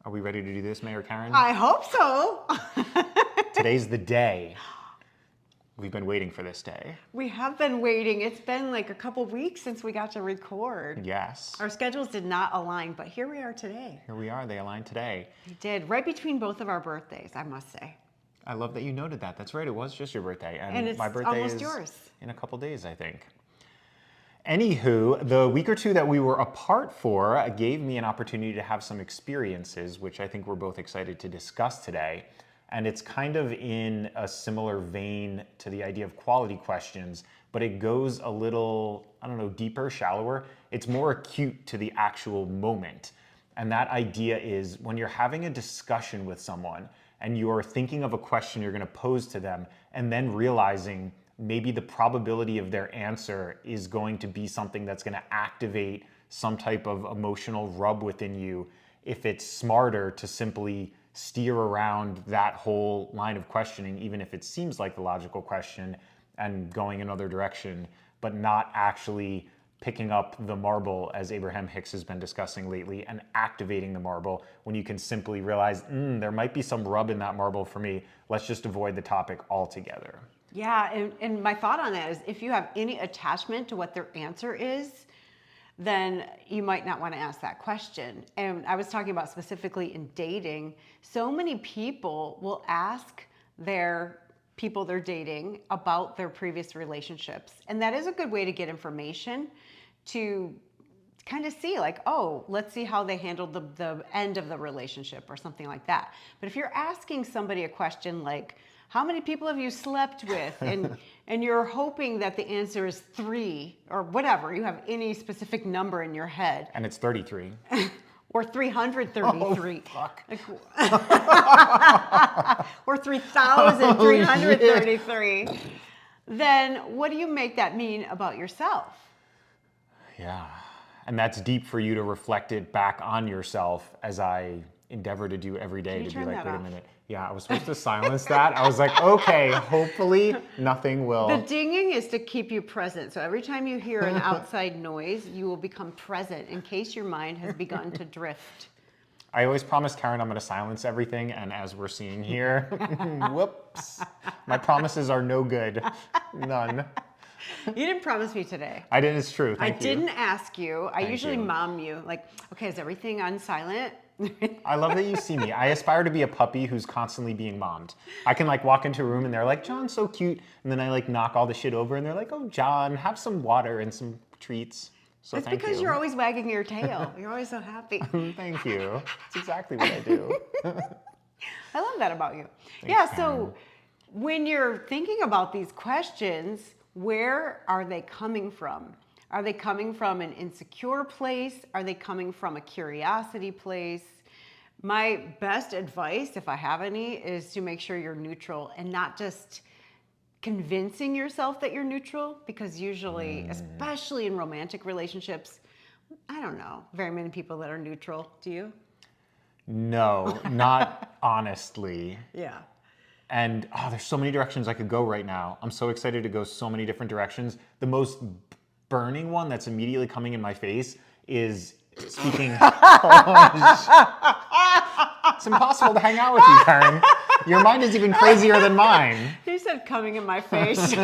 Are we ready to do this, Mayor Karen? I hope so. Today's the day. We've been waiting for this day. We have been waiting. It's been like a couple weeks since we got to record. Yes. Our schedules did not align, but here we are today. Here we are. They aligned today. They did, right between both of our birthdays, I must say. I love that you noted that. That's right. It was just your birthday. And it's my birthday almost is yours. In a couple days, I think. Anywho, the week or two that we were apart for gave me an opportunity to have some experiences, which I think we're both excited to discuss today. And it's kind of in a similar vein to the idea of quality questions, but it goes a little, I don't know, deeper, shallower. It's more acute to the actual moment. And that idea is when you're having a discussion with someone and you're thinking of a question you're going to pose to them and then realizing maybe the probability of their answer is going to be something that's going to activate some type of emotional rub within you, if it's smarter to simply steer around that whole line of questioning, even if it seems like the logical question, and going another direction, but not actually picking up the marble, as Abraham Hicks has been discussing lately, and activating the marble when you can simply realize, there might be some rub in that marble for me. Let's just avoid the topic altogether. Yeah, and my thought on that is if you have any attachment to what their answer is, then you might not want to ask that question. And I was talking about specifically in dating, so many people will ask their people they're dating about their previous relationships. And that is a good way to get information to kind of see like, oh, let's see how they handled the end of the relationship or something like that. But if you're asking somebody a question like, how many people have you slept with? And you're hoping that the answer is 3 or whatever. You have any specific number in your head. And it's 33. Or 333. Oh, fuck. Or 3,333. Then what do you make that mean about yourself? Yeah. And that's deep for you to reflect it back on yourself, as I endeavor to do every day, to be like, wait a minute. Yeah, I was supposed to silence that. I was like, okay, hopefully nothing will. The dinging is to keep you present. So every time you hear an outside noise, you will become present in case your mind has begun to drift. I always promise Karen I'm going to silence everything, and as we're seeing here, whoops, my promises are no good. None. You didn't promise me today. I didn't, it's true. Thank you. I didn't ask you. I usually you. mom you, like, okay, is everything on silent? I love that you see me. I aspire to be a puppy who's constantly being mommed. I can like walk into a room and they're like, John's so cute. And then I like knock all the shit over and they're like, oh, John, have some water and some treats. So That's because you're always wagging your tail. You're always so happy. Thank you. That's exactly what I do. I love that about you. Thanks, yeah, Karen. so when you're thinking about these questions, where are they coming from? Are they coming from an insecure place? Are they coming from a curiosity place? My best advice, if I have any, is to make sure you're neutral and not just convincing yourself that you're neutral, because usually, especially in romantic relationships, I don't know very many people that are neutral. Do you? No, not honestly. Yeah. And there's so many directions I could go right now. I'm so excited to go so many different directions. The most burning one that's immediately coming in my face is speaking. It's impossible to hang out with you, Karen. Your mind is even crazier than mine. You said coming in my face.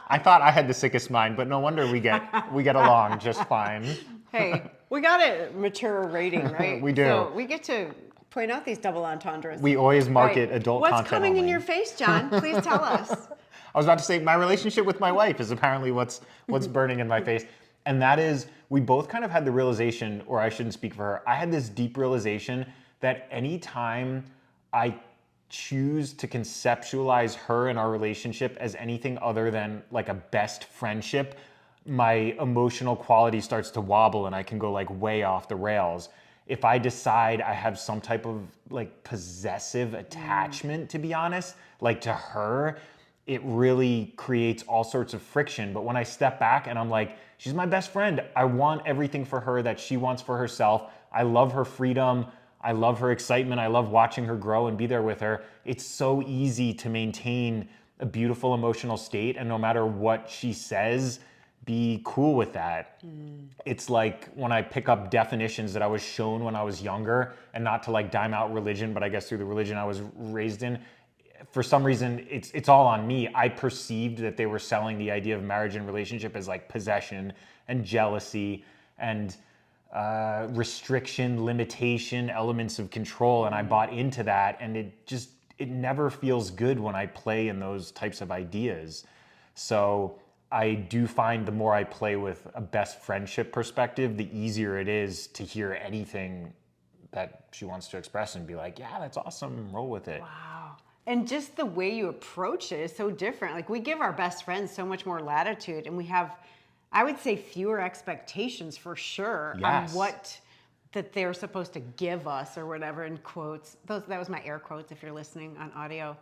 I thought I had the sickest mind, but no wonder we get along just fine. Hey, we got a mature rating, right? We do. So we get to point out these double entendres. We always market Right. adult What's content coming in only. your face, John? Please tell us. I was about to say my relationship with my wife is apparently what's burning in my face. And that is, we both kind of had the realization, or I shouldn't speak for her, I had this deep realization that anytime I choose to conceptualize her and our relationship as anything other than like a best friendship, my emotional quality starts to wobble and I can go like way off the rails. If I decide I have some type of like possessive attachment, to be honest, like to her, it really creates all sorts of friction. But when I step back and I'm like, she's my best friend, I want everything for her that she wants for herself. I love her freedom. I love her excitement. I love watching her grow and be there with her. It's so easy to maintain a beautiful emotional state. And no matter what she says, be cool with that. It's like when I pick up definitions that I was shown when I was younger, and not to like dime out religion, but I guess through the religion I was raised in, for some reason it's all on me. I perceived that they were selling the idea of marriage and relationship as like possession and jealousy and restriction, limitation, elements of control, and I bought into that, and it never feels good when I play in those types of ideas. So I do find the more I play with a best friendship perspective, the easier it is to hear anything that she wants to express and be like, yeah, that's awesome, roll with it. Wow. And just the way you approach it is so different. Like we give our best friends so much more latitude, and we have, I would say, fewer expectations for sure Yes. on what that they're supposed to give us or whatever, in quotes. That was my air quotes if you're listening on audio.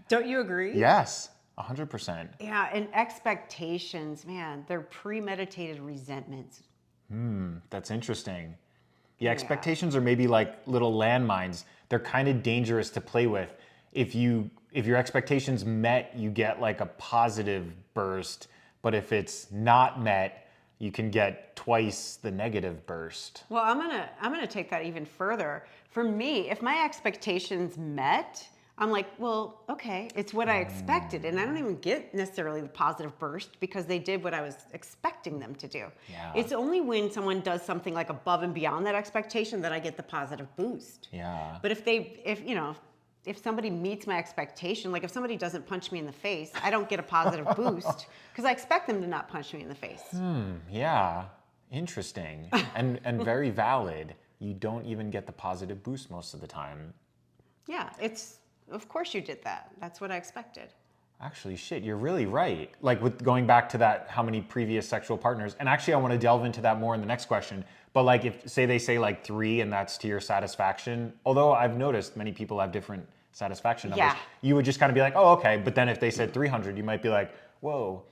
Don't you agree? Yes, 100%. Yeah, and expectations, man, they're premeditated resentments. That's interesting. Yeah, expectations are maybe like little landmines. They're kind of dangerous to play with. If your expectations met, you get like a positive burst, but if it's not met, you can get twice the negative burst. Well, I'm gonna take that even further. For me, if my expectations met, I'm like, well, okay, it's what I expected, and I don't even get necessarily the positive burst because they did what I was expecting them to do. Yeah. It's only when someone does something like above and beyond that expectation that I get the positive boost. Yeah. But if somebody meets my expectation, like if somebody doesn't punch me in the face, I don't get a positive boost because I expect them to not punch me in the face. Yeah, interesting. and very valid. You don't even get the positive boost most of the time. Yeah, of course you did that. That's what I expected. Actually, shit, you're really right. Like with going back to that, how many previous sexual partners, and actually I want to delve into that more in the next question. But like if they say like 3 and that's to your satisfaction, although I've noticed many people have different satisfaction numbers, Yeah. you would just kind of be like, oh, okay. But then if they said 300, you might be like, whoa,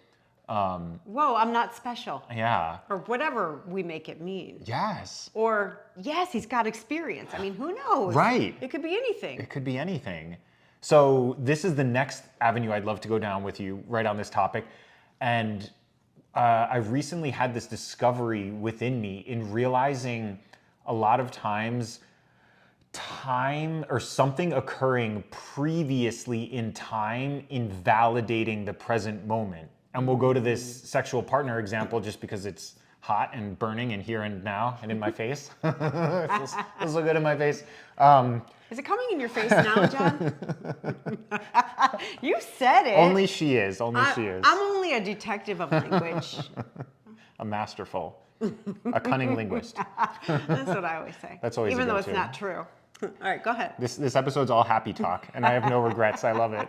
Whoa, I'm not special. yeah. Or whatever we make it mean. Yes. Or, yes, he's got experience. I mean, who knows? Right. It could be anything. It could be anything. So this is the next avenue I'd love to go down with you right on this topic. And I've recently had this discovery within me in realizing a lot of times time or something occurring previously in time invalidating the present moment. And we'll go to this sexual partner example just because it's hot and burning and here and now and in my face. It feels so good in my face. Is it coming in your face now, John? You said it. Only she is. Only she is. I'm only a detective of language. A masterful, a cunning linguist. That's what I always say. That's always a even though it's go-to. not true. All right, go ahead. This episode's all happy talk, and I have no regrets. I love it.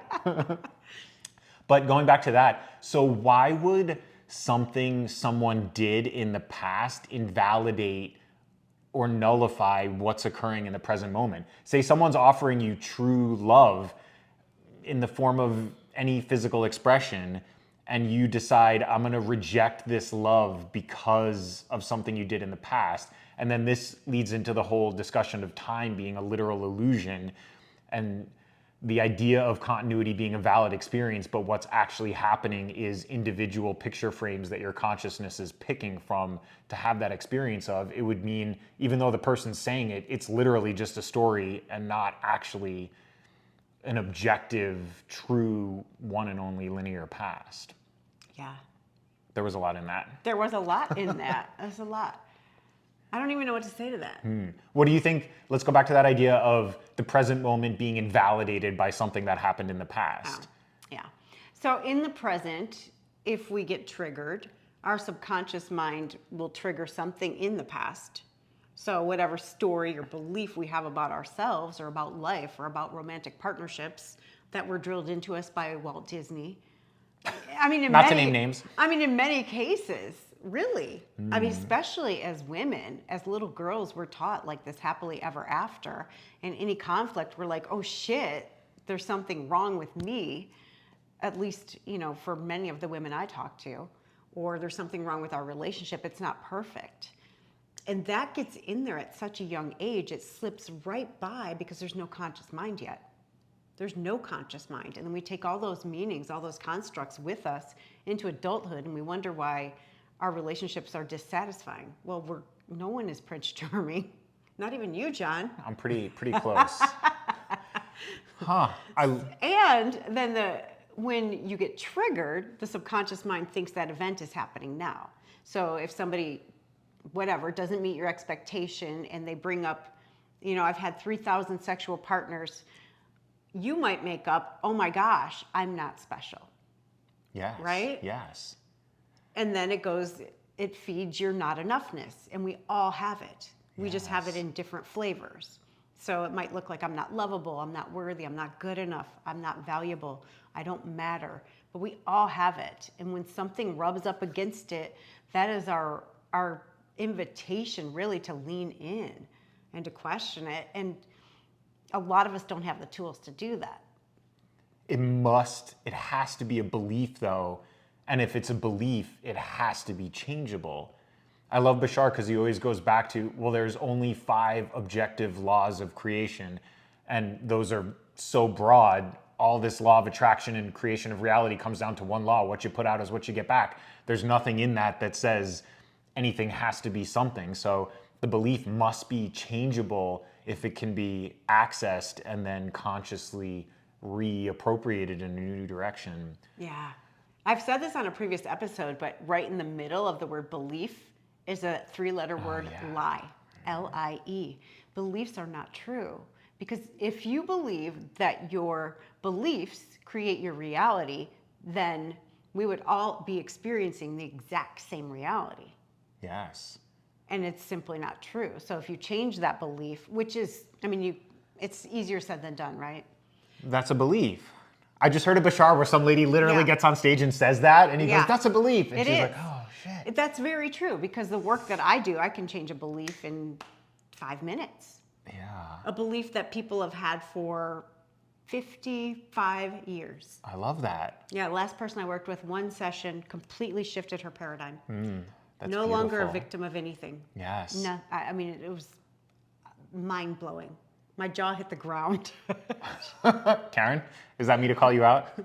But going back to that, so why would something someone did in the past invalidate or nullify what's occurring in the present moment? Say someone's offering you true love in the form of any physical expression, and you decide, I'm going to reject this love because of something you did in the past. And then this leads into the whole discussion of time being a literal illusion and the idea of continuity being a valid experience, but what's actually happening is individual picture frames that your consciousness is picking from to have that experience of. It would mean, even though the person's saying it, it's literally just a story and not actually an objective, true, one and only linear past. Yeah. There was a lot in that. There was a lot in that. There's a lot. I don't even know what to say to that. What do you think? Let's go back to that idea of the present moment being invalidated by something that happened in the past. Yeah. So in the present, if we get triggered, our subconscious mind will trigger something in the past. So whatever story or belief we have about ourselves or about life or about romantic partnerships that were drilled into us by Walt Disney. I mean, Not to name names. I mean, in many cases, really. I mean, especially as women, as little girls, we're taught like this happily ever after. And any conflict, we're like, oh shit, there's something wrong with me. At least, for many of the women I talk to, or there's something wrong with our relationship. It's not perfect. And that gets in there at such a young age, it slips right by because there's no conscious mind yet. There's no conscious mind. And then we take all those meanings, all those constructs with us into adulthood, and we wonder why our relationships are dissatisfying. Well, no one is Prince Charming. Not even you, John. I'm pretty close. Huh. And then when you get triggered, the subconscious mind thinks that event is happening now. So if somebody, whatever, doesn't meet your expectation and they bring up, I've had 3,000 sexual partners, you might make up, oh my gosh, I'm not special. Yes. Right? Yes. And then it feeds your not enoughness. And we all have it. We just have it in different flavors. So it might look like I'm not lovable, I'm not worthy, I'm not good enough, I'm not valuable, I don't matter. But we all have it. And when something rubs up against it, that is our invitation really to lean in and to question it. And a lot of us don't have the tools to do that. It has to be a belief though. And if it's a belief, it has to be changeable. I love Bashar because he always goes back to, well, there's only 5 objective laws of creation. And those are so broad. All this law of attraction and creation of reality comes down to one law. What you put out is what you get back. There's nothing in that says anything has to be something. So the belief must be changeable if it can be accessed and then consciously reappropriated in a new direction. Yeah. I've said this on a previous episode, but right in the middle of the word belief is a 3-letter word, lie, L-I-E. Beliefs are not true. Because if you believe that your beliefs create your reality, then we would all be experiencing the exact same reality. Yes. And it's simply not true. So if you change that belief, which is, it's easier said than done, right? That's a belief. I just heard a Bashar where some lady literally gets on stage and says that, and he goes, that's a belief. And she's like, oh, shit. That's very true, because the work that I do, I can change a belief in 5 minutes. Yeah. A belief that people have had for 55 years. I love that. Yeah, the last person I worked with, one session completely shifted her paradigm. That's no longer a beautiful. victim of anything. Yes. No, it was mind-blowing. My jaw hit the ground. Karen, is that me to call you out?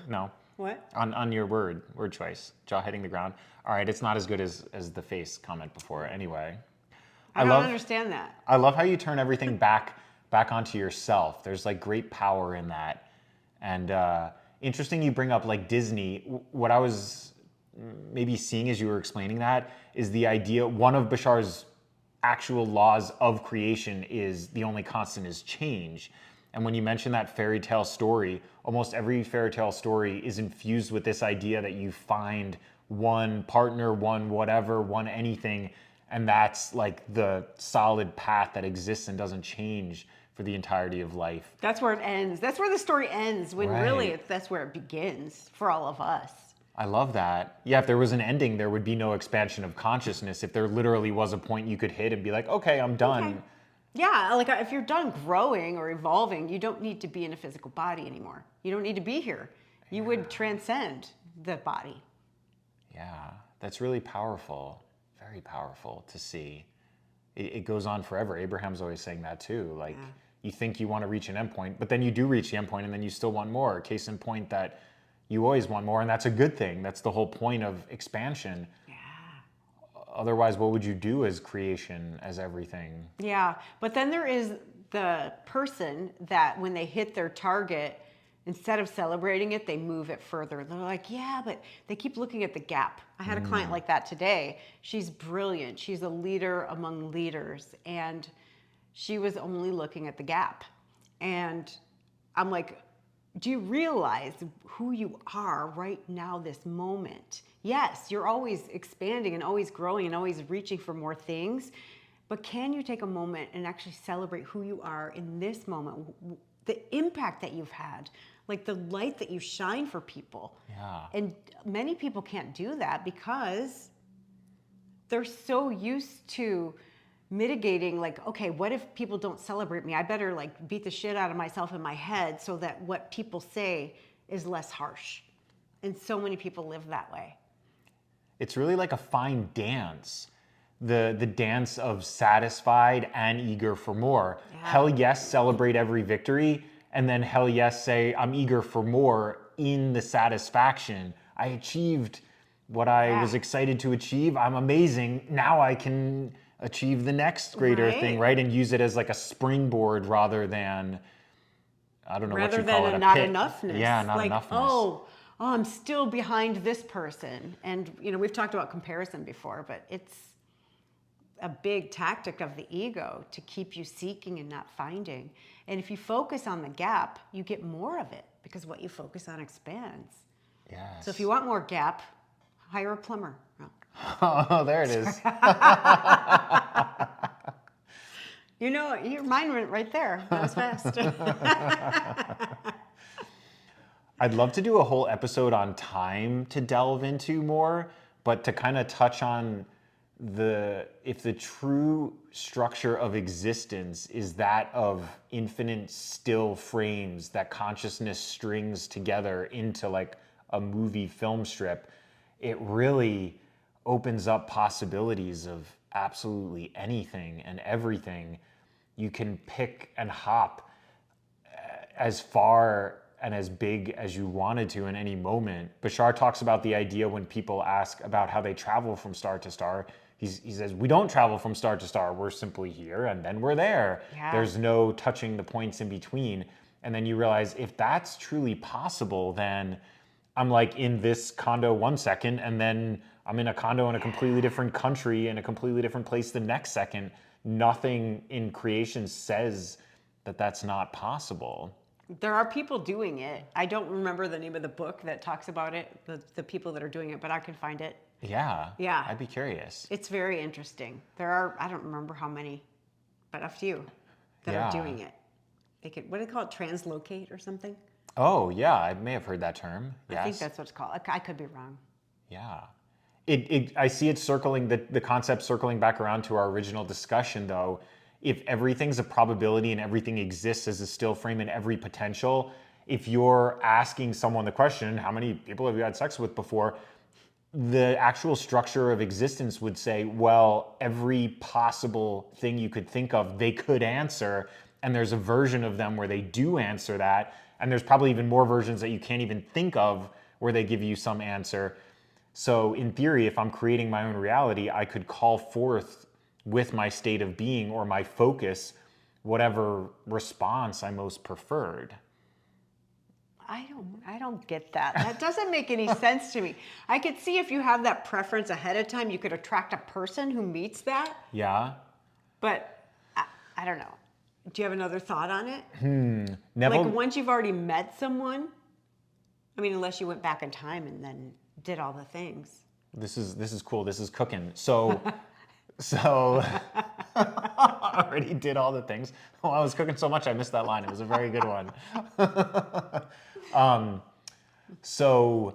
No. What? On your word choice, jaw hitting the ground. All right, it's not as good as the face comment before. Anyway, I don't understand that. I love how you turn everything back onto yourself. There's like great power in that. And interesting you bring up like Disney. What I was maybe seeing as you were explaining that is the idea, one of Bashar's actual laws of creation is the only constant is change. And when you mention that fairy tale story, almost every fairy tale story is infused with this idea that you find one partner, one whatever, one anything, and that's like the solid path that exists and doesn't change for the entirety of life. That's where it ends. That's where the story ends, when Right. really that's where it begins for all of us. I love that. Yeah, if there was an ending, there would be no expansion of consciousness. If there literally was a point you could hit and be like, okay, I'm done. Okay. Yeah, like if you're done growing or evolving, you don't need to be in a physical body anymore. You don't need to be here. You would transcend the body. Yeah, that's really powerful. Very powerful to see. It goes on forever. Abraham's always saying that too. Like, you think you want to reach an endpoint, but then you do reach the endpoint and then you still want more. Case in point that you always want more, and that's a good thing. That's the whole point of expansion. Yeah. Otherwise, what would you do as creation, as everything? Yeah, but then there is the person that when they hit their target, instead of celebrating it, they move it further. They're like, yeah, but they keep looking at the gap. I had a client like that today. She's brilliant. She's a leader among leaders, and she was only looking at the gap. And I'm like, do you realize who you are right now, this moment? Yes, you're always expanding and always growing and always reaching for more things, but can you take a moment and actually celebrate who you are in this moment, the impact that you've had, like the light that you shine for people? Yeah. And many people can't do that because they're so used to mitigating, like, okay, what if people don't celebrate me? I better like beat the shit out of myself in my head so that what people say is less harsh. And so many people live that way. It's really like a fine dance. The dance of satisfied and eager for more. Yeah. Hell yes, celebrate every victory. And then hell yes, say, I'm eager for more in the satisfaction. I achieved what I was Yeah. excited to achieve. I'm amazing. Now I can achieve the next greater thing, Right. right? And use it as like a springboard rather than, I don't know what Rather you than call a it, a not pit. enoughness. Yeah, not Like, enoughness. oh, I'm still behind this person. And, we've talked about comparison before, but it's a big tactic of the ego to keep you seeking and not finding. And if you focus on the gap, you get more of it because what you focus on expands. So if you Yes. want more gap, hire a plumber. No. Oh, there it is. Your mind went right there. That was fast. I'd love to do a whole episode on time to delve into more, but to kind of touch on if the true structure of existence is that of infinite still frames that consciousness strings together into like a movie film strip, it really opens up possibilities of absolutely anything and everything. You can pick and hop as far and as big as you wanted to in any moment. Bashar talks about the idea when people ask about how they travel from star to star. He says, we don't travel from star to star. We're simply here and then we're there. Yeah. There's no touching the points in between. And then you realize if that's truly possible, then I'm like in this condo 1 second and then I'm in a condo in a completely different country in a completely different place the next second. Nothing in creation says that that's not possible. There are people doing it. I don't remember the name of the book that talks about it, the people that are doing it, but I can find it. Yeah. Yeah. I'd be curious. It's very interesting. There are, I don't remember how many, but a few that Yeah. are doing it. They could, what do they call it? Translocate or something? Oh, yeah. I may have heard that term. Yes. I think that's what it's called. I could be wrong. Yeah. I see it circling, the concept circling back around to our original discussion, though. If everything's a probability and everything exists as a still frame in every potential, if you're asking someone the question, how many people have you had sex with before? The actual structure of existence would say, well, every possible thing you could think of, they could answer. And there's a version of them where they do answer that. And there's probably even more versions that you can't even think of where they give you some answer. So in theory, if I'm creating my own reality, I could call forth with my state of being or my focus whatever response I most preferred. I don't get that. That doesn't make any sense to me. I could see if you have that preference ahead of time, you could attract a person who meets that. Yeah. But I don't know. Do you have another thought on it? Neville, Like once you've already met someone, I mean, unless you went back in time and then did all the things. this is cool. This is cooking. So I already did all the things. Oh, I was cooking so much I missed that line. It was a very good one. So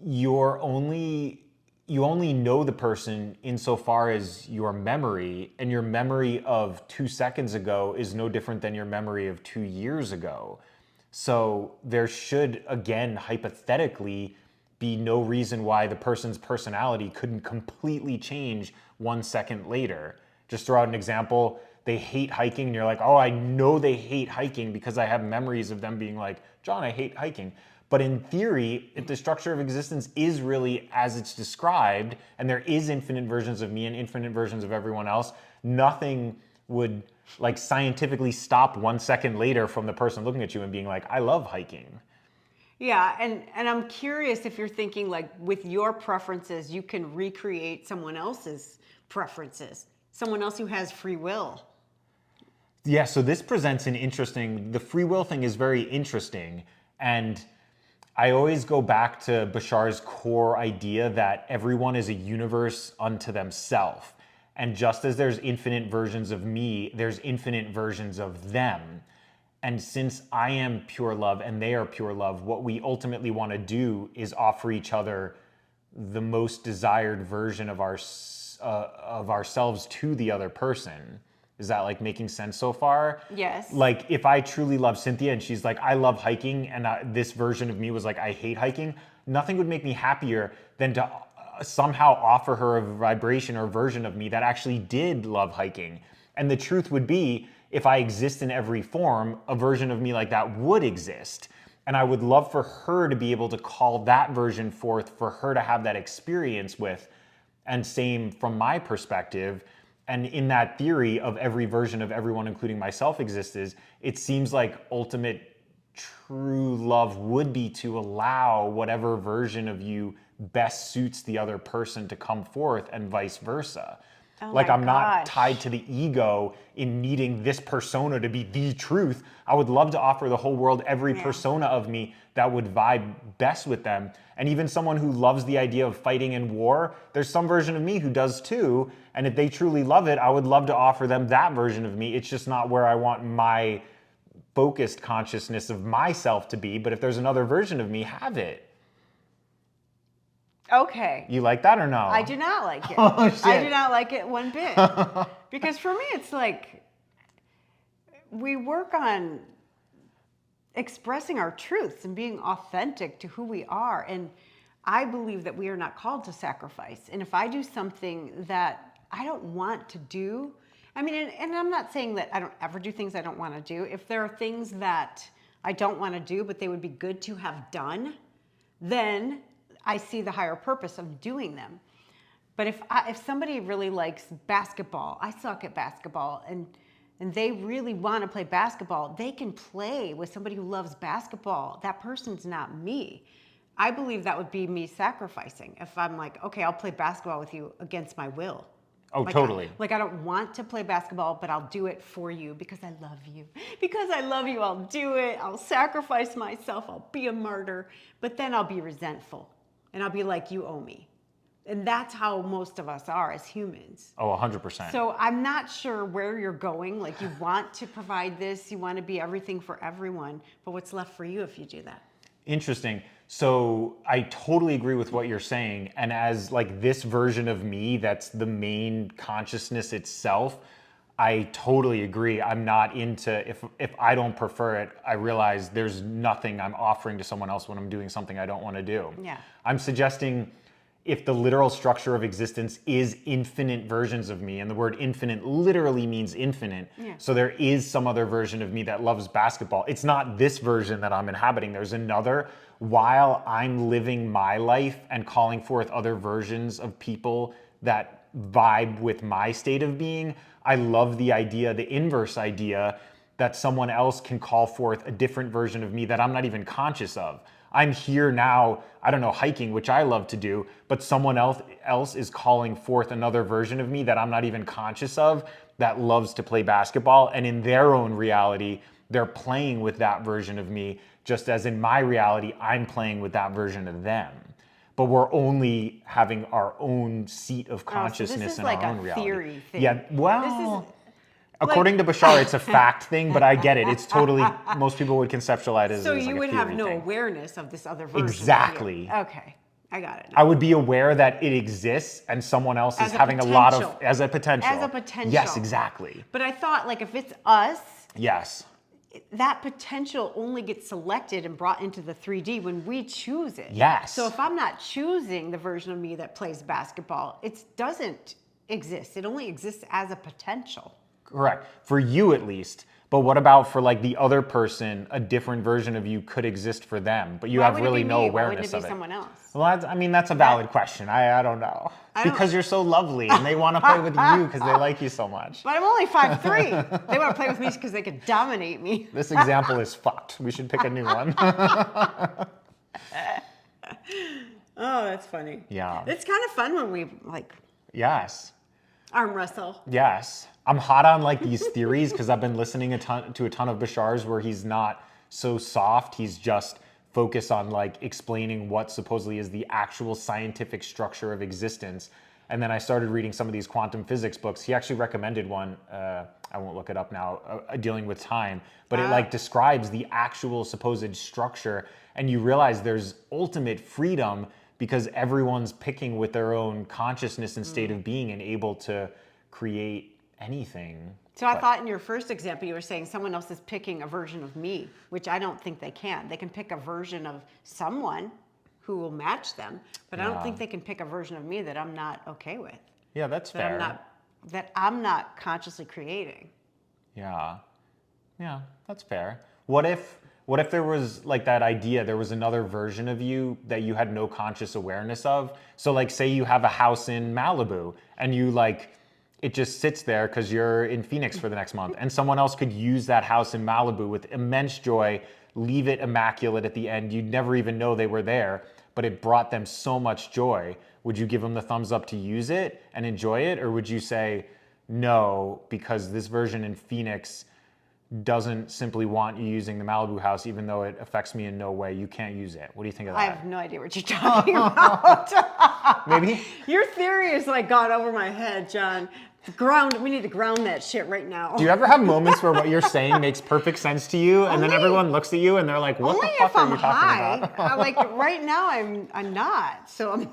you only know the person insofar as your memory, and your memory of 2 seconds ago is no different than your memory of 2 years ago. So there should, again, hypothetically, be no reason why the person's personality couldn't completely change 1 second later. Just throw out an example. They hate hiking, and you're like, oh, I know they hate hiking because I have memories of them being like, John, I hate hiking. But in theory, if the structure of existence is really as it's described, and there is infinite versions of me and infinite versions of everyone else, nothing would like scientifically stop 1 second later from the person looking at you and being like, I love hiking. Yeah, and I'm curious if you're thinking like with your preferences, you can recreate someone else's preferences, someone else who has free will. Yeah, so this presents the free will thing is very interesting. And I always go back to Bashar's core idea that everyone is a universe unto themselves. And just as there's infinite versions of me, there's infinite versions of them. And since I am pure love and they are pure love, what we ultimately want to do is offer each other the most desired version of ourselves to the other person. Is that like making sense so far? Yes. Like if I truly love Cynthia and she's like, I love hiking, and this version of me was like, I hate hiking, nothing would make me happier than to somehow offer her a vibration or version of me that actually did love hiking. And the truth would be, if I exist in every form, a version of me like that would exist. And I would love for her to be able to call that version forth, for her to have that experience with. And same from my perspective. And in that theory of every version of everyone, including myself, exists, it seems like ultimate true love would be to allow whatever version of you best suits the other person to come forth, and vice versa. Oh Like, my I'm not gosh. tied to the ego in needing this persona to be the truth. I would love to offer the whole world every persona of me that would vibe best with them. And even someone who loves the idea of fighting in war, there's some version of me who does too. And if they truly love it, I would love to offer them that version of me. It's just not where I want my focused consciousness of myself to be. But if there's another version of me, have it. Okay. You like that or no? I do not like it. Oh, shit. I do not like it one bit. Because for me, it's like we work on expressing our truths and being authentic to who we are. And I believe that we are not called to sacrifice. And if I do something that I don't want to do, I mean, and I'm not saying that I don't ever do things I don't want to do. If there are things that I don't want to do, but they would be good to have done, then I see the higher purpose of doing them. But if somebody really likes basketball, I suck at basketball, and they really want to play basketball, they can play with somebody who loves basketball. That person's not me. I believe that would be me sacrificing. If I'm like, okay, I'll play basketball with you against my will. Oh, Like totally. I don't want to play basketball, but I'll do it for you because I love you. Because I love you, I'll do it. I'll sacrifice myself. I'll be a martyr. But then I'll be resentful. And I'll be like, you owe me. And that's how most of us are as humans. Oh, 100%. So I'm not sure where you're going. Like, you want to provide this, you want to be everything for everyone, but what's left for you if you do that? Interesting. So I totally agree with what you're saying. And as like this version of me, that's the main consciousness itself, I totally agree. I'm not into, if I don't prefer it, I realize there's nothing I'm offering to someone else when I'm doing something I don't want to do. Yeah. I'm suggesting if the literal structure of existence is infinite versions of me, and the word infinite literally means infinite, so there is some other version of me that loves basketball. It's not this version that I'm inhabiting. There's another. While I'm living my life and calling forth other versions of people that vibe with my state of being, I love the idea, the inverse idea, that someone else can call forth a different version of me that I'm not even conscious of. I'm here now, I don't know, hiking, which I love to do, but someone else is calling forth another version of me that I'm not even conscious of, that loves to play basketball. And in their own reality, they're playing with that version of me, just as in my reality, I'm playing with that version of them. But we're only having our own seat of consciousness in our own reality. This is like a theory thing. Yeah, well, according to Bashar, it's a fact thing, but I get it. It's totally, most people would conceptualize it as So like you a would theory have no thing. awareness of this other version. Exactly. Of you. Okay, I got it. I would be aware that it exists and someone else is As a having a lot of, potential. as a potential. As a potential. Yes, exactly. But I thought, like, if it's us, Yes. that potential only gets selected and brought into the 3D when we choose it. Yes. So if I'm not choosing the version of me that plays basketball, it doesn't exist. It only exists as a potential. Correct. For you at least. But what about for like the other person, a different version of you could exist for them, but you Why have would it really be no me? Why awareness wouldn't it of be it. someone else? Well, that's a valid question. I don't know. Because you're so lovely and they want to play with you because they like you so much. But I'm only 5'3". They want to play with me because they could dominate me. This example is fucked. We should pick a new one. Oh, that's funny. Yeah. It's kind of fun when we like Yes. arm wrestle. Yes. I'm hot on like these theories because I've been listening to a ton of Bashar's where he's not so soft. He's just focused on like explaining what supposedly is the actual scientific structure of existence. And then I started reading some of these quantum physics books. He actually recommended one, I won't look it up now, dealing with time, but it like describes the actual supposed structure. And you realize there's ultimate freedom because everyone's picking with their own consciousness and state of being and able to create anything. So I thought in your first example, you were saying someone else is picking a version of me, which I don't think they can. They can pick a version of someone who will match them, but I don't think they can pick a version of me that I'm not okay with. Yeah, that's fair. That I'm not consciously creating. Yeah. Yeah, that's fair. What if What if there was like that idea, there was another version of you that you had no conscious awareness of? So like say you have a house in Malibu and you like, it just sits there because you're in Phoenix for the next month and someone else could use that house in Malibu with immense joy, leave it immaculate at the end. You'd never even know they were there, but it brought them so much joy. Would you give them the thumbs up to use it and enjoy it? Or would you say, no, because this version in Phoenix doesn't simply want you using the Malibu house, even though it affects me in no way, you can't use it? What do you think of that? I have no idea what you're talking about. Maybe? Your theory has like gone over my head, John. We need to ground that shit right now. Do you ever have moments where what you're saying makes perfect sense to you, and then Only- everyone looks at you and they're like, "What the Only fuck if are I'm you talking high. about?" Like right now, I'm not. So I'm.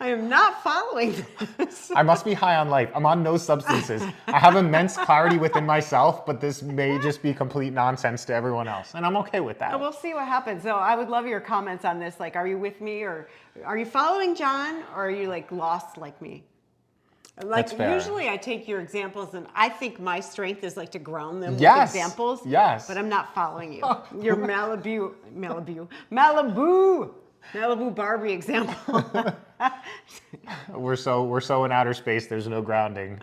I am not following this. I must be high on life. I'm on no substances. I have immense clarity within myself, but this may just be complete nonsense to everyone else, and I'm okay with that. We'll see what happens. So I would love your comments on this. Like, are you with me, or are you following John, or are you like lost like me? Like That's fair. usually I take your examples and I think my strength is like to ground them Yes. with examples. Yes. But I'm not following you. Your Malibu Barbie example. We're so in outer space. There's no grounding.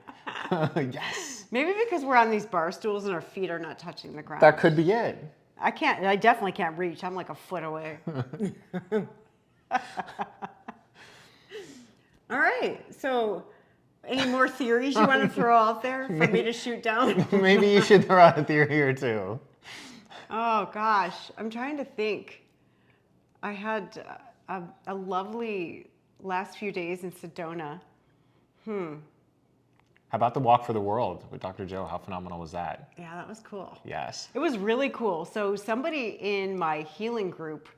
Yes. Maybe because we're on these bar stools and our feet are not touching the ground. That could be it. I definitely can't reach. I'm like a foot away. All right. So any more theories you want to throw out there for me to shoot down? Maybe you should throw out a theory or two. Oh gosh, I'm trying to think. I had a lovely last few days in Sedona. How about the Walk for the World with Dr. Joe? How phenomenal was that? Yeah, that was cool. Yes. It was really cool. So somebody in my healing group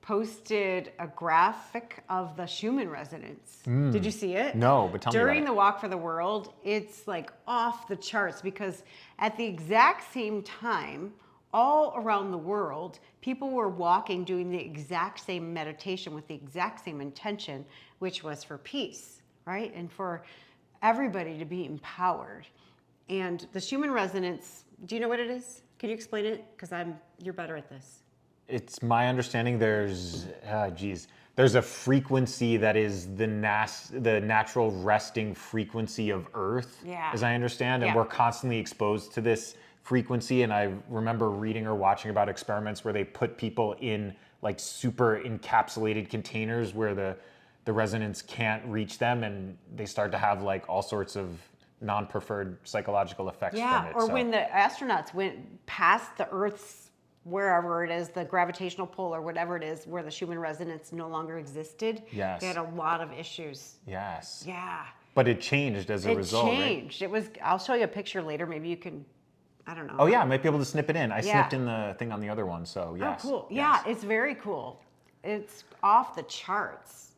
posted a graphic of the Schumann resonance. Did you see it? No, but tell me During about the it. Walk for the World, it's like off the charts because at the exact same time, all around the world, people were walking, doing the exact same meditation with the exact same intention, which was for peace, right? And for everybody to be empowered. And the Schumann resonance, do you know what it is? Can you explain it? Because you're better at this. It's my understanding there's a frequency that is the natural resting frequency of Earth, Yeah. as I understand, and Yeah. we're constantly exposed to this frequency. And I remember reading or watching about experiments where they put people in like super encapsulated containers where the resonance can't reach them, and they start to have like all sorts of non-preferred psychological effects from it. Or So- when the astronauts went past the Earth's wherever it is, the gravitational pull or whatever it is, where the Schumann resonance no longer existed. Yes. They had a lot of issues. Yes. Yeah. But it changed as a result, right? It changed. It was. I'll show you a picture later. Maybe you can. I don't know. Oh yeah, I might be able to snip it in. I Yeah. snipped in the thing on the other one, so yes. Oh, cool. yes. Yeah, it's very cool. It's off the charts.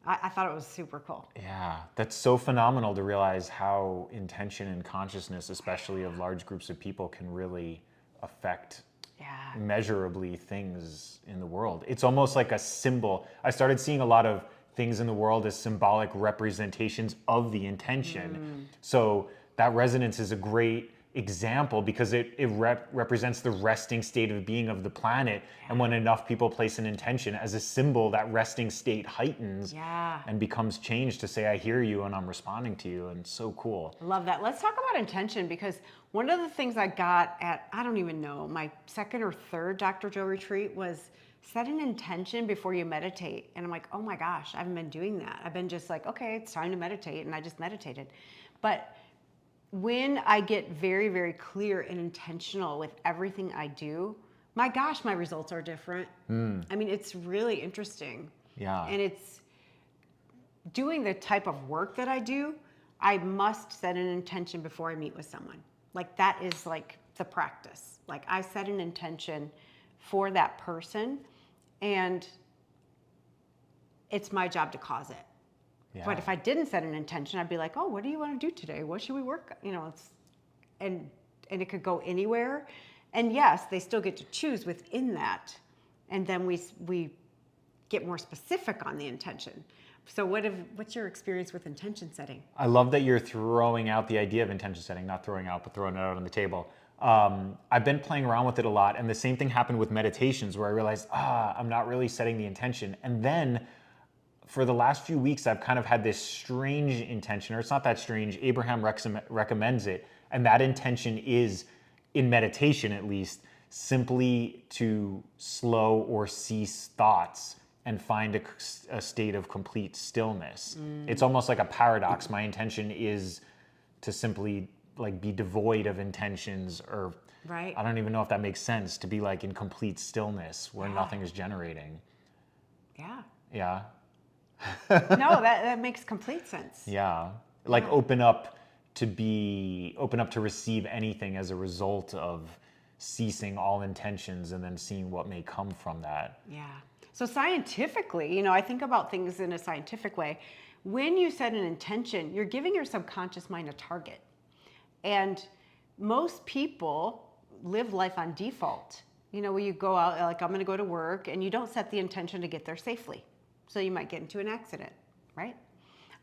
I thought it was super cool. Yeah, that's so phenomenal to realize how intention and consciousness, especially of large groups of people, can really affect Yeah. measurably things in the world. It's almost like a symbol. I started seeing a lot of things in the world as symbolic representations of the intention. So that resonance is a great example because it represents the resting state of being of the planet. And when enough people place an intention as a symbol, that resting state heightens Yeah. and becomes changed to say, I hear you and I'm responding to you. And so cool. Love that. Let's talk about intention because one of the things I got at, I don't even know, my second or third Dr. Joe retreat was set an intention before you meditate. And I'm like, oh my gosh, I haven't been doing that. I've been just like, okay, it's time to meditate. And I just meditated. But when I get very, very clear and intentional with everything I do, my gosh, my results are different. I mean, it's really interesting. Yeah. And it's doing the type of work that I do, I must set an intention before I meet with someone. Like that is like the practice. Like I set an intention for that person and it's my job to cause it. Yeah. But if I didn't set an intention, I'd be like, oh, what do you want to do today? What should we work? You know, and it could go anywhere. And yes, they still get to choose within that. And then we get more specific on the intention. So what's your experience with intention setting? I love that you're throwing out the idea of intention setting, not throwing out, but throwing it out on the table. I've been playing around with it a lot, and the same thing happened with meditations where I realized, I'm not really setting the intention. And then for the last few weeks, I've kind of had this strange intention, or it's not that strange. Abraham recommends it. And that intention is, in meditation at least, simply to slow or cease thoughts and find a state of complete stillness. It's almost like a paradox. My intention is to simply like be devoid of intentions, or Right. I don't even know if that makes sense, to be like in complete stillness where nothing is generating. Yeah. Yeah. No, that makes complete sense. Yeah. Like open up to receive anything as a result of ceasing all intentions and then seeing what may come from that. Yeah. So scientifically, I think about things in a scientific way. When you set an intention, you're giving your subconscious mind a target. And most people live life on default. Where you go out, like I'm going to go to work, and you don't set the intention to get there safely. So you might get into an accident, right?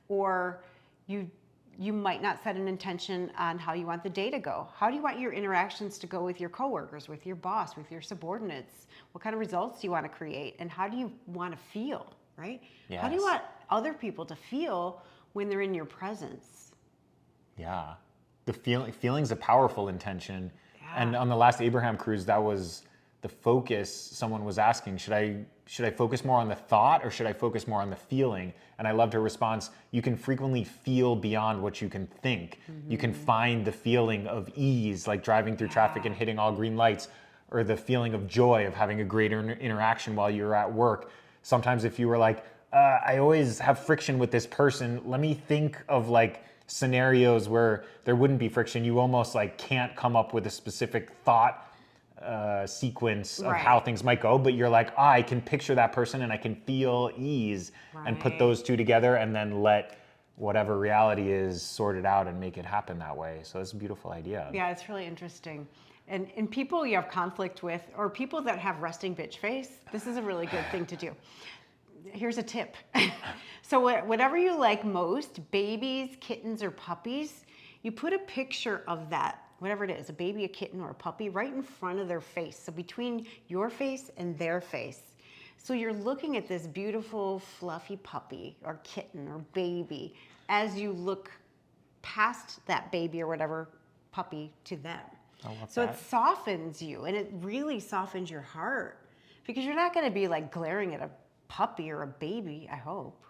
Or you might not set an intention on how you want the day to go. How do you want your interactions to go with your coworkers, with your boss, with your subordinates? What kind of results do you want to create? And how do you want to feel, right? Yes. How do you want other people to feel when they're in your presence? Yeah. The feeling's a powerful intention. Yeah. And on the last Abraham cruise, that was the focus. Someone was asking, should I focus more on the thought or should I focus more on the feeling? And I loved her response, you can frequently feel beyond what you can think. Mm-hmm. You can find the feeling of ease, like driving through traffic and hitting all green lights, or the feeling of joy of having a greater interaction while you're at work. Sometimes if you were like, I always have friction with this person, let me think of like scenarios where there wouldn't be friction. You almost like can't come up with a specific thought sequence of how things might go, but you're like, I can picture that person and I can feel ease and put those two together and then let whatever reality is sort it out and make it happen that way. So it's a beautiful idea. Yeah, it's really interesting. And people you have conflict with, or people that have resting bitch face, this is a really good thing to do. Here's a tip. So whatever you like most, babies, kittens, or puppies, you put a picture of that, whatever it is, a baby, a kitten, or a puppy, right in front of their face. So between your face and their face. So you're looking at this beautiful, fluffy puppy or kitten or baby as you look past that baby or whatever puppy to them. So it softens you, and it really softens your heart, because you're not going to be like glaring at a puppy or a baby, I hope.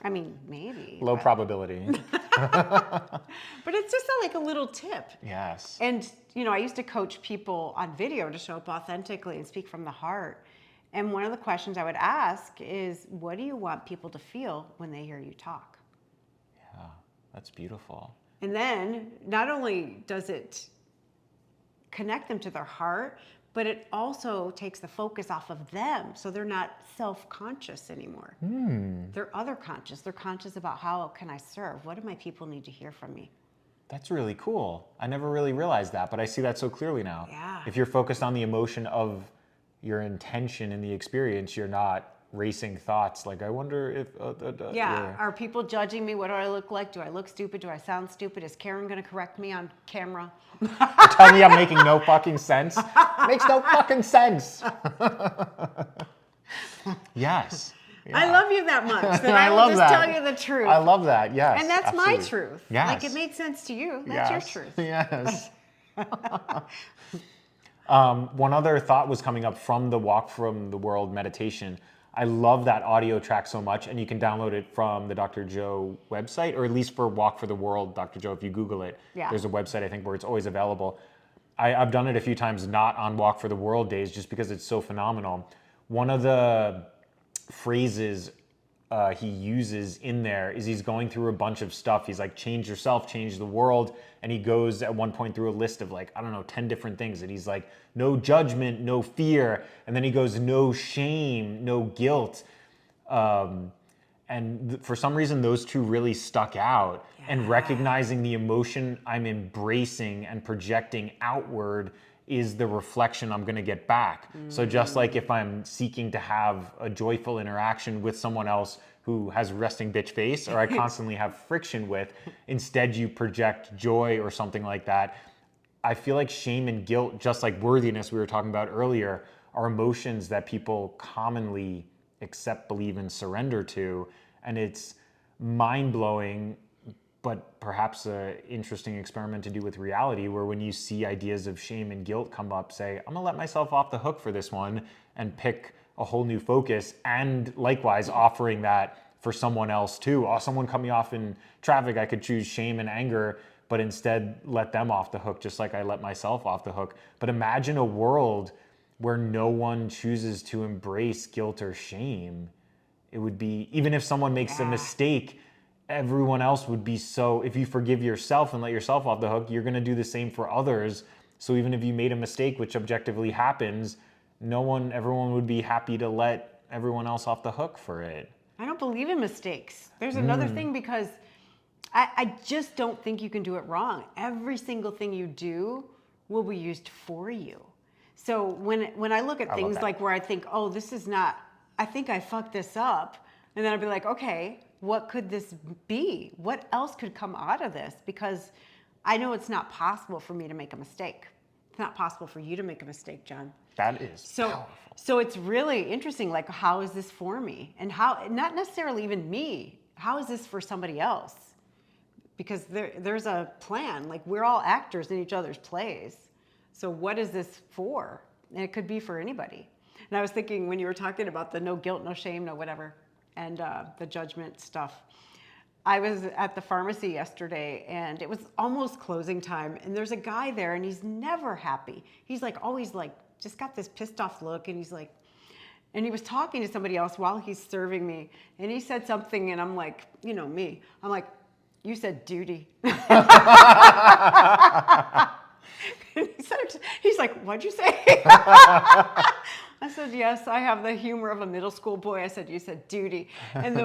I mean, maybe. Low probability. But it's just like a little tip. Yes. And, I used to coach people on video to show up authentically and speak from the heart. And one of the questions I would ask is, what do you want people to feel when they hear you talk? Yeah, that's beautiful. And then not only does it connect them to their heart, but it also takes the focus off of them, so they're not self-conscious anymore. They're other conscious. They're conscious about, how can I serve? What do my people need to hear from me? That's really cool. I never really realized that, but I see that so clearly now. Yeah. If you're focused on the emotion of your intention in the experience, you're not racing thoughts like, I wonder if... Are people judging me? What do I look like? Do I look stupid? Do I sound stupid? Is Karen going to correct me on camera? Tell me I'm making no fucking sense. Makes no fucking sense. Yes. Yeah. I love you that much that I I will love just that. tell you the truth. I love that, yes. And that's absolutely. my truth. Yes. Like, it made sense to you. That's your truth. Yes. One other thought was coming up from the Walk from the World meditation. I love that audio track so much, and you can download it from the Dr. Joe website, or at least for Walk for the World, Dr. Joe, if you Google it. Yeah. There's a website, I think, where it's always available. I've done it a few times, not on Walk for the World days, just because it's so phenomenal. One of the phrases he uses in there is he's going through a bunch of stuff. He's like, change yourself, change the world. And he goes at one point through a list of like, 10 different things. And he's like, no judgment, no fear. And then he goes, no shame, no guilt. For some reason, those two really stuck out. Yeah. And recognizing the emotion I'm embracing and projecting outward is the reflection I'm going to get back. So just like if I'm seeking to have a joyful interaction with someone else who has resting bitch face, or I constantly have friction with, instead you project joy or something like that, I feel like shame and guilt, just like worthiness we were talking about earlier, are emotions that people commonly accept, believe, and surrender to. And it's mind-blowing, but perhaps an interesting experiment to do with reality, where when you see ideas of shame and guilt come up, say, I'm gonna let myself off the hook for this one and pick a whole new focus, and likewise offering that for someone else too. Oh, someone cut me off in traffic, I could choose shame and anger, but instead let them off the hook just like I let myself off the hook. But imagine a world where no one chooses to embrace guilt or shame. It would be, even if someone makes a mistake, everyone else would be so, if you forgive yourself and let yourself off the hook, you're going to do the same for others. So even if you made a mistake, which objectively happens, everyone would be happy to let everyone else off the hook for it. I don't believe in mistakes. There's another thing, because I just don't think you can do it wrong. Every single thing you do will be used for you. So when I look at things like where I think, oh, this is not, I think I fucked this up. And then I'll be like, okay, what could this be? What else could come out of this? Because I know it's not possible for me to make a mistake. It's not possible for you to make a mistake, John. That is powerful. So it's really interesting, like, how is this for me? And how, not necessarily even me, how is this for somebody else? Because there's a plan, like we're all actors in each other's plays. So what is this for? And it could be for anybody. And I was thinking when you were talking about the no guilt, no shame, no whatever, and the judgment stuff, I was at the pharmacy yesterday and it was almost closing time, and there's a guy there and he's never happy. He's like always like just got this pissed off look, and he's like, and he was talking to somebody else while he's serving me, and he said something, and I'm like, you know me, I'm like, you said duty. And he's like, what'd you say? I said, yes, I have the humor of a middle school boy. I said, you said duty. And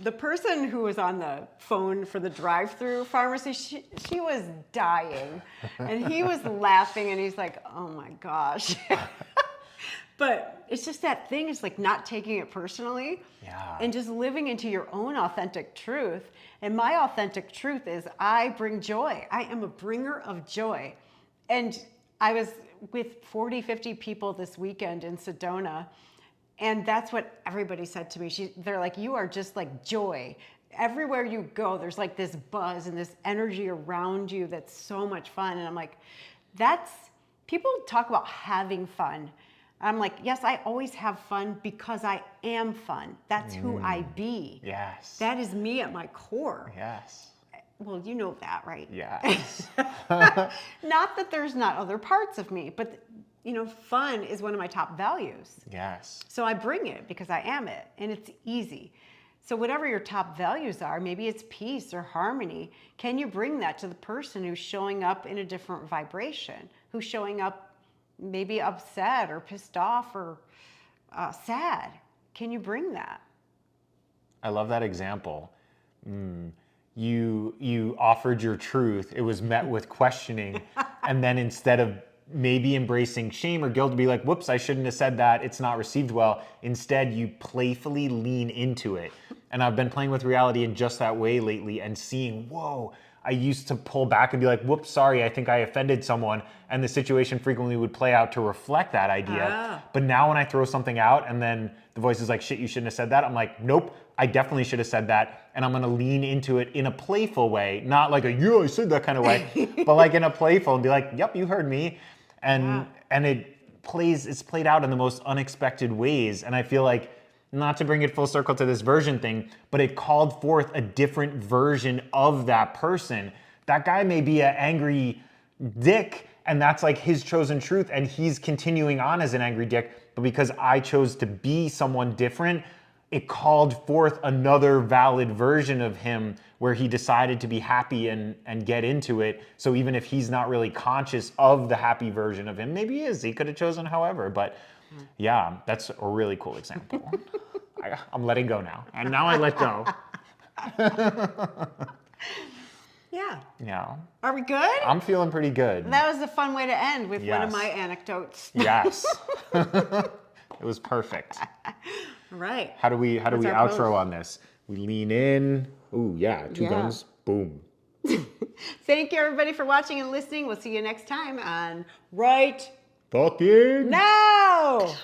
the person who was on the phone for the drive-through pharmacy, she was dying. And he was laughing, and he's like, oh my gosh. But it's just that thing, it's like not taking it personally. Yeah. And just living into your own authentic truth. And my authentic truth is I bring joy. I am a bringer of joy. And I was with 40, 50 people this weekend in Sedona, and that's what everybody said to me. They're like, you are just like joy. Everywhere you go, there's like this buzz and this energy around you that's so much fun. And I'm like, people talk about having fun. I'm like, yes, I always have fun because I am fun. That's who I be. Yes. That is me at my core. Yes. Well, you know that, right? Yes. Not that there's not other parts of me, but fun is one of my top values. Yes. So I bring it because I am it, and it's easy. So whatever your top values are, maybe it's peace or harmony, can you bring that to the person who's showing up in a different vibration, who's showing up maybe upset or pissed off or sad? Can you bring that? I love that example. You offered your truth. It was met with questioning. And then instead of maybe embracing shame or guilt to be like, whoops, I shouldn't have said that, it's not received well. Instead, you playfully lean into it. And I've been playing with reality in just that way lately and seeing, whoa, I used to pull back and be like, whoops, sorry, I think I offended someone. And the situation frequently would play out to reflect that idea. But now when I throw something out and then the voice is like, shit, you shouldn't have said that. I'm like, nope, I definitely should have said that. And I'm going to lean into it in a playful way, not like yeah, I said that kind of way, but like in a playful and be like, yep, you heard me. And it's played out in the most unexpected ways. And I feel like, not to bring it full circle to this version thing, but it called forth a different version of that person. That guy may be an angry dick, and that's like his chosen truth, and he's continuing on as an angry dick, but because I chose to be someone different, it called forth another valid version of him where he decided to be happy and get into it. So even if he's not really conscious of the happy version of him, maybe he is, he could have chosen however, but yeah, that's a really cool example. I'm letting go now. And now I let go. Yeah. Yeah. Are we good? I'm feeling pretty good. That was a fun way to end with one of Yes. my anecdotes. Yes. It was perfect. Right. How do we What's our outro pose? on this? We lean in. Ooh, yeah. Two Yeah. guns. Boom. Thank you, everybody, for watching and listening. We'll see you next time on Right Fucking Now.